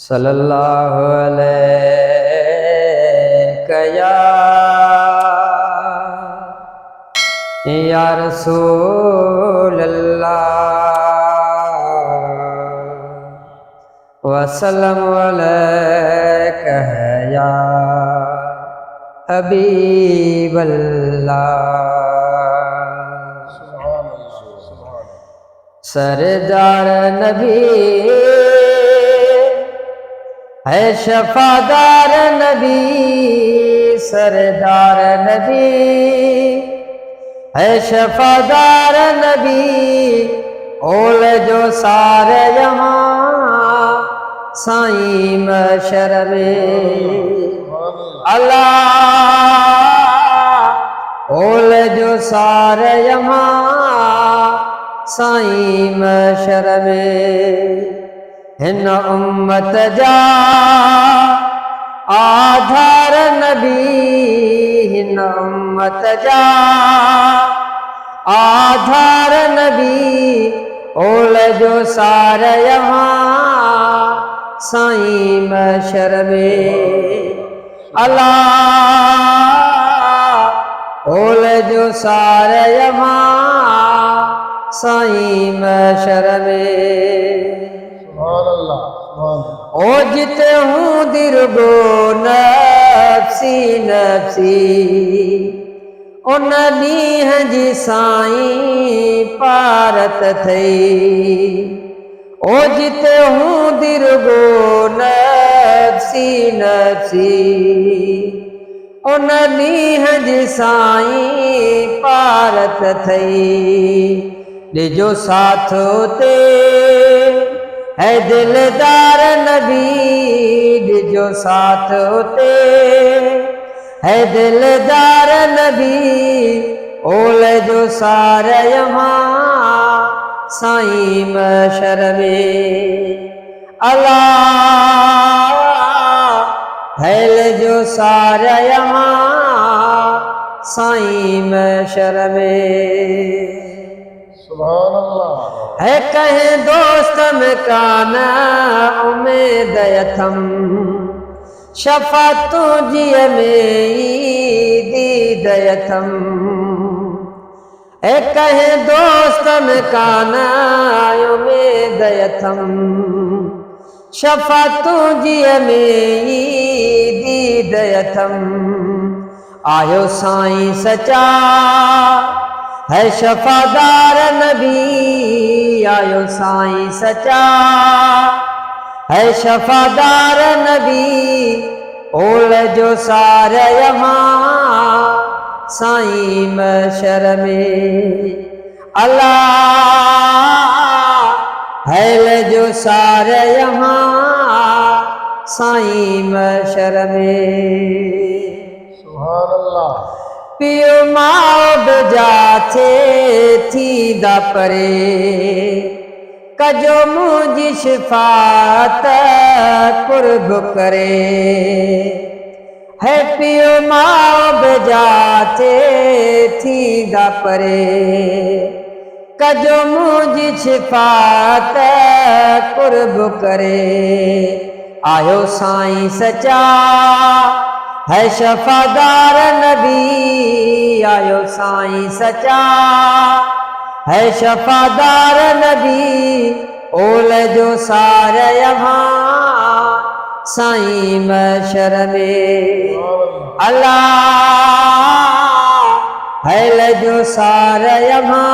सल्लल्लाहु अलैका या रसूल अल्लाह वसल्लम अलैका या हबीब अल्लाह। सरदार नबी है शफादार नबी, सरदार नबी है शफादार नबी। ओल जो सारे यहाँ साईं मशर में अल्लाह। ओल जो सारे यहाँ साईं मशर में। हिन उम्मत जा आधार नबी, हिन उम्मत जा आधार नबी। ओल जो सारे यहाँ साईं मशर में अल्लाह। ओल जो सारे यहाँ साईं मशर में। ओ जिते हूँ दिरगो नफ्सी नफ्सी, उन ॾींह जी साईं पारत थई। ओ जिते हूँ दिरगो नफ्सी नफ्सी, उन ॾींह जी साईं पारत थई। ॾिजो साथ ते है दिलदार नबी, ॾिजो साथ उते है दिलदार नबी। ओल जो सारे यहाँ साईं मशर में अल्लाह। हैल जो सारे यहाँ साईं मशर में। सुभान अल्लाह। है कहें दोस्त में काना उम्मीद यथम, शफा तुझिए में दीद यथम। है कहें दोस्त में काना उम्मीद यथम, शफा तुझिए में दीद यथम। आयो साईं सचा है शफादार नबी, आयो साईं सचा है शफादार नबी। ओल जो सारे यहाँ साईं मशर में अल्लाह। हैल जो सारे यहाँ साईं मशर में। सुभान अल्लाह। पियो माओ बजाते थी दा परे, कजो मुझी शिफात कुर्ब करे। है पियो माओ बजाते थी दा परे, कजो मुझी शिफात कुर्ब करे। आयो साईं सचा है शफादार नबी, आयो साईं सचा है शफादार नबी। ओल जो सारे यहाँ साईं मशर में अल्लाह। हैल जो सारे यहाँ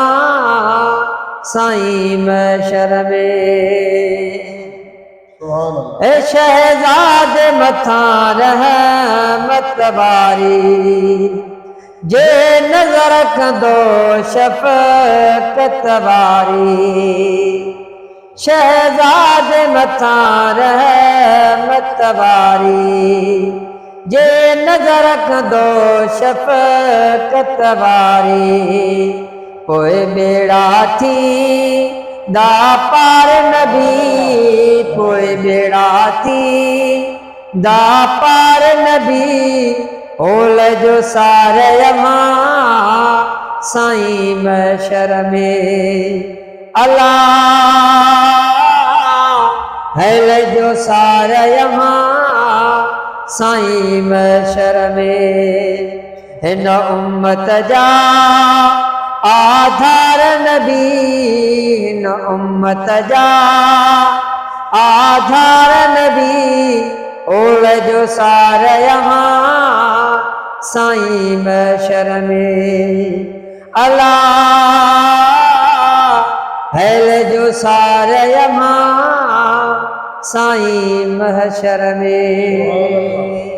साईं मशर में। ए शहजाद मथा रहमत वारी, जे नज़र कंदो शफ़क़त वारी। शहजाद मथा रहमत वारी, जे नज़र कंदो शफ़क़त वारी। पोइ बेड़ा थी दा पार नबी, पोइ बेड़ा थी दा पार नबी। ओल जो सारे यहाँ साईं मशर में अल्लाह। है जो सारा यहाँ साईं महशर में। हिन उम्मत जा आधार नबी, हिन उम्मत जा आधार नबी, ओल जो सारा यहाँ साईं महशर में। अल्लाह है जो सारा यहाँ साईं महशर में।